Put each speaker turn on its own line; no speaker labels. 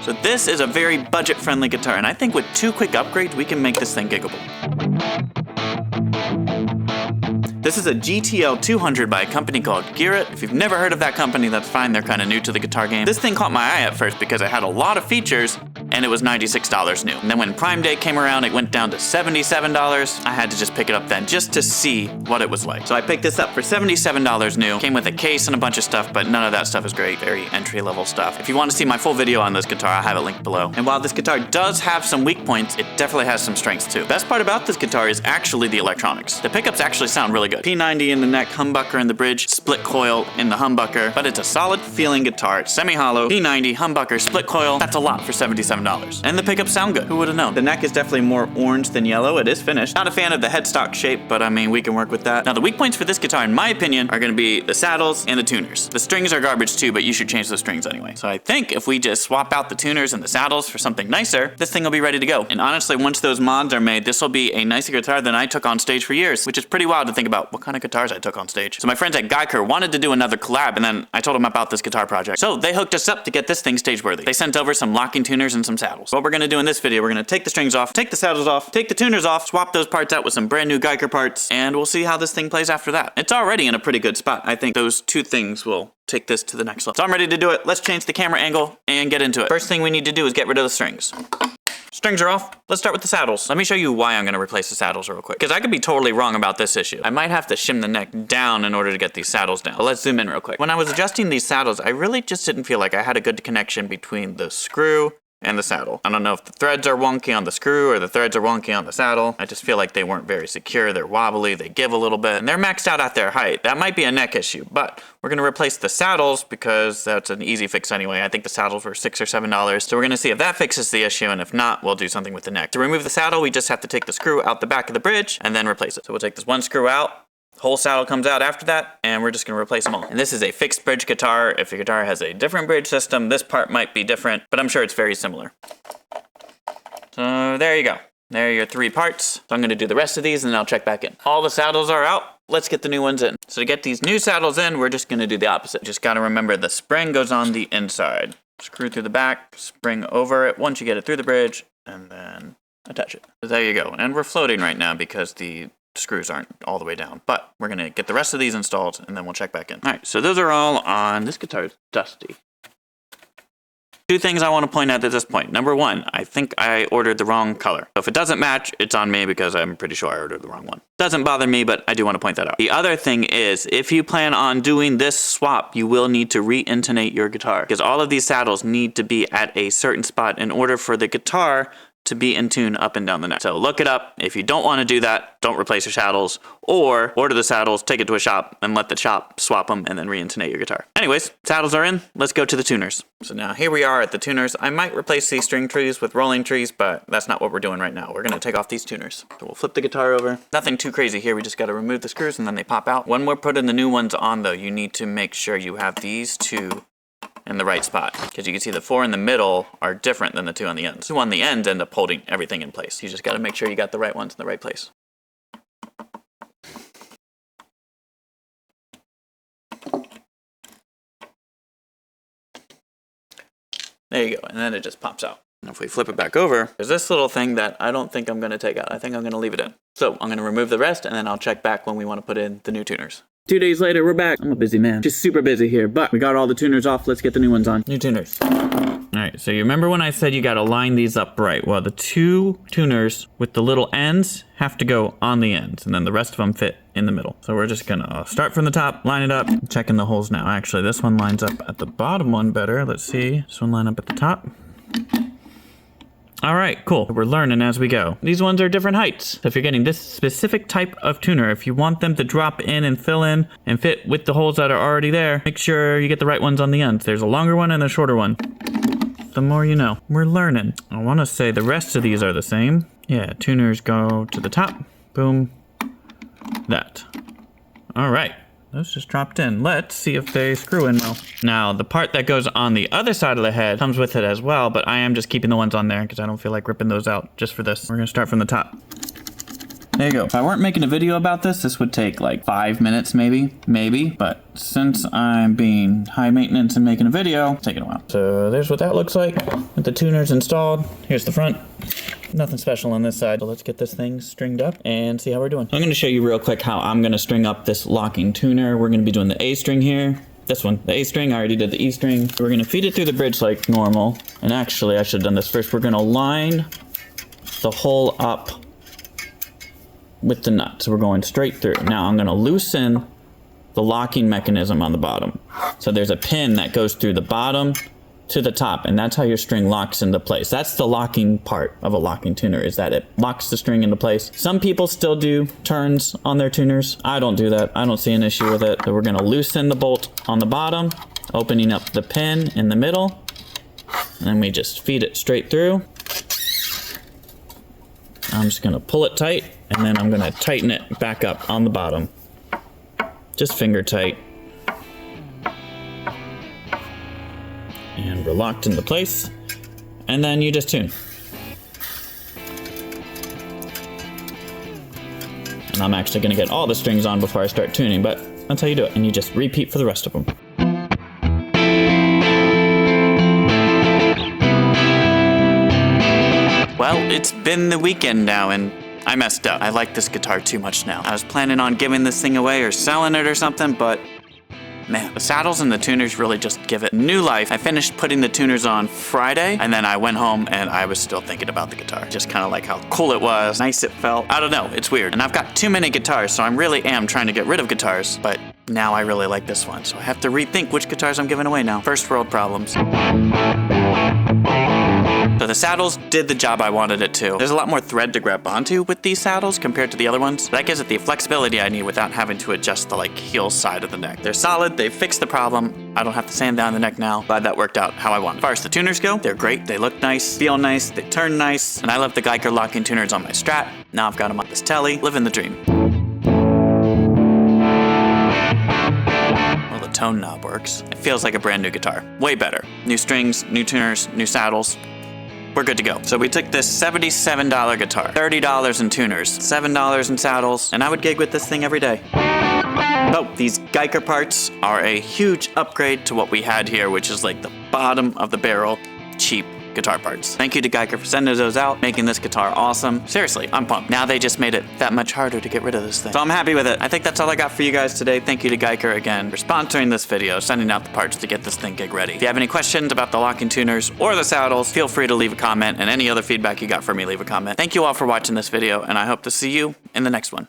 So this is a very budget-friendly guitar, and I think with 2 quick upgrades, we can make this thing giggable. This is a GTL-200 by a company called GearIT. If you've never heard of that company, that's fine. They're kind of new to the guitar game. This thing caught my eye at first because it had a lot of features, and it was $96 new. And then when Prime Day came around, it went down to $77. I had to just pick it up then just to see what it was like. So I picked this up for $77 new. Came with a case and a bunch of stuff, but none of that stuff is great. Very entry-level stuff. If you want to see my full video on this guitar, I have it linked below. And while this guitar does have some weak points, it definitely has some strengths too. Best part about this guitar is actually the electronics. The pickups actually sound really good. P90 in the neck, humbucker in the bridge, split coil in the humbucker, but it's a solid feeling guitar. It's semi-hollow, P90, humbucker, split coil. That's a lot for $77. And the pickups sound good. Who would have known? The neck is definitely more orange than yellow. It is finished. Not a fan of the headstock shape, but I mean, we can work with that. Now, the weak points for this guitar, in my opinion, are gonna be the saddles and the tuners. The strings are garbage too, but you should change the strings anyway. So I think if we just swap out the tuners and the saddles for something nicer, this thing will be ready to go. And honestly, once those mods are made, this will be a nicer guitar than I took on stage for years, which is pretty wild to think about what kind of guitars I took on stage. So my friends at Guyker wanted to do another collab, and then I told them about this guitar project. So they hooked us up to get this thing stage worthy. They sent over some locking tuners and some saddles. What we're gonna do in this video, we're gonna take the strings off, take the saddles off, take the tuners off, swap those parts out with some brand new Guyker parts, and we'll see how this thing plays after that. It's already in a pretty good spot. I think those 2 things will take this to the next level. So I'm ready to do it. Let's change the camera angle and get into it. First thing we need to do is get rid of the strings. Strings are off. Let's start with the saddles. Let me show you why I'm gonna replace the saddles real quick, because I could be totally wrong about this issue. I might have to shim the neck down in order to get these saddles down. But let's zoom in real quick. When I was adjusting these saddles, I really just didn't feel like I had a good connection between the screw and the saddle. I don't know if the threads are wonky on the screw or the threads are wonky on the saddle. I just feel like they weren't very secure. They're wobbly, they give a little bit, and they're maxed out at their height. That might be a neck issue, but we're gonna replace the saddles because that's an easy fix anyway. I think the saddles were $6 or $7. So we're gonna see if that fixes the issue, and if not, we'll do something with the neck. To remove the saddle, we just have to take the screw out the back of the bridge and then replace it. So we'll take this one screw out, whole saddle comes out after that, and we're just gonna replace them all. And this is a fixed bridge guitar. If your guitar has a different bridge system, this part might be different, but I'm sure it's very similar. So there you go. There are your 3 parts. So I'm gonna do the rest of these and then I'll check back in. All the saddles are out. Let's get the new ones in. So to get these new saddles in, we're just gonna do the opposite. Just gotta remember the spring goes on the inside. Screw through the back, spring over it once you get it through the bridge, and then attach it. So there you go. And we're floating right now because the screws aren't all the way down, but we're gonna get the rest of these installed and then we'll check back in. All right, so those are all on. This guitar is dusty. 2 things I want to point out at this point. Number 1, I think I ordered the wrong color. So if it doesn't match, it's on me because I'm pretty sure I ordered the wrong one. Doesn't bother me, but I do want to point that out. The other thing is, if you plan on doing this swap, you will need to re-intonate your guitar because all of these saddles need to be at a certain spot in order for the guitar to be in tune up and down the neck. So look it up. If you don't want to do that, don't replace your saddles, or order the saddles, take it to a shop, and let the shop swap them, and then re-intonate your guitar. Anyways, saddles are in. Let's go to the tuners. So now here we are at the tuners. I might replace these string trees with rolling trees, but that's not what we're doing right now. We're gonna take off these tuners. So we'll flip the guitar over. Nothing too crazy here. We just gotta remove the screws and then they pop out. When we're putting the new ones on though, you need to make sure you have these 2 in the right spot, because you can see the 4 in the middle are different than the 2 on the ends. 2 on the ends end up holding everything in place. You just got to make sure you got the right ones in the right place. There you go, and then it just pops out. And if we flip it back over, there's this little thing that I don't think I'm going to take out. I think I'm going to leave it in. So I'm going to remove the rest, and then I'll check back when we want to put in the new tuners. 2 days later, we're back. I'm a busy man. Just super busy here, but we got all the tuners off. Let's get the new ones on. New tuners. All right, so you remember when I said you gotta line these up right? Well, the 2 tuners with the little ends have to go on the ends, and then the rest of them fit in the middle. So we're just gonna start from the top, line it up, checking the holes now. Actually, this one lines up at the bottom one better. Let's see. This one line up at the top. All right, cool. We're learning as we go. These ones are different heights. So if you're getting this specific type of tuner, if you want them to drop in and fill in and fit with the holes that are already there, make sure you get the right ones on the ends. There's a longer one and a shorter one. The more you know. We're learning. I want to say the rest of these are the same. Yeah, tuners go to the top. Boom. That. All right. Those just dropped in. Let's see if they screw in well. Now, the part that goes on the other side of the head comes with it as well, but I am just keeping the ones on there because I don't feel like ripping those out just for this. We're gonna start from the top. There you go. If I weren't making a video about this, this would take like 5 minutes maybe. But since I'm being high maintenance and making a video, it's taking a while. So there's what that looks like with the tuners installed. Here's the front. Nothing special on this side. So let's get this thing stringed up and see how we're doing. I'm gonna show you real quick how I'm gonna string up this locking tuner. We're gonna be doing the A string here. This one, the A string, I already did the E string. We're gonna feed it through the bridge like normal. And actually, I should have done this first. We're gonna line the hole up with the nut. So we're going straight through. Now I'm gonna loosen the locking mechanism on the bottom. So there's a pin that goes through the bottom to the top, and that's how your string locks into place. That's the locking part of a locking tuner, is that it locks the string into place. Some people still do turns on their tuners. I don't do that. I don't see an issue with it. So we're gonna loosen the bolt on the bottom, opening up the pin in the middle, and then we just feed it straight through. I'm just gonna pull it tight, and then I'm gonna tighten it back up on the bottom. Just finger tight. And we're locked into place. And then you just tune. And I'm actually gonna get all the strings on before I start tuning, but that's how you do it. And you just repeat for the rest of them. Well, it's been the weekend now, and I messed up. I like this guitar too much now. I was planning on giving this thing away or selling it or something, but man, the saddles and the tuners really just give it new life. I finished putting the tuners on Friday, and then I went home and I was still thinking about the guitar. Just kind of like how cool it was, nice it felt. I don't know, it's weird. And I've got too many guitars, so I really am trying to get rid of guitars, but now I really like this one. So I have to rethink which guitars I'm giving away now. First world problems. So the saddles did the job I wanted it to. There's a lot more thread to grab onto with these saddles compared to the other ones. That gives it the flexibility I need without having to adjust the heel side of the neck. They're solid, they fixed the problem. I don't have to sand down the neck now. Glad that worked out how I wanted. As far as the tuners go, they're great. They look nice, feel nice, they turn nice. And I love the Guyker locking tuners on my Strat. Now I've got them on this Telly, living the dream. Well, the tone knob works. It feels like a brand new guitar. Way better. New strings, new tuners, new saddles. We're good to go. So we took this $77 guitar, $30 in tuners, $7 in saddles, and I would gig with this thing every day. Oh, these Guyker parts are a huge upgrade to what we had here, which is like the bottom of the barrel, cheap guitar parts. Thank you to Guyker for sending those out, making this guitar awesome. Seriously, I'm pumped. Now they just made it that much harder to get rid of this thing. So I'm happy with it. I think that's all I got for you guys today. Thank you to Guyker again for sponsoring this video, sending out the parts to get this thing gig ready. If you have any questions about the locking tuners or the saddles, feel free to leave a comment, and any other feedback you got for me, leave a comment. Thank you all for watching this video, and I hope to see you in the next one.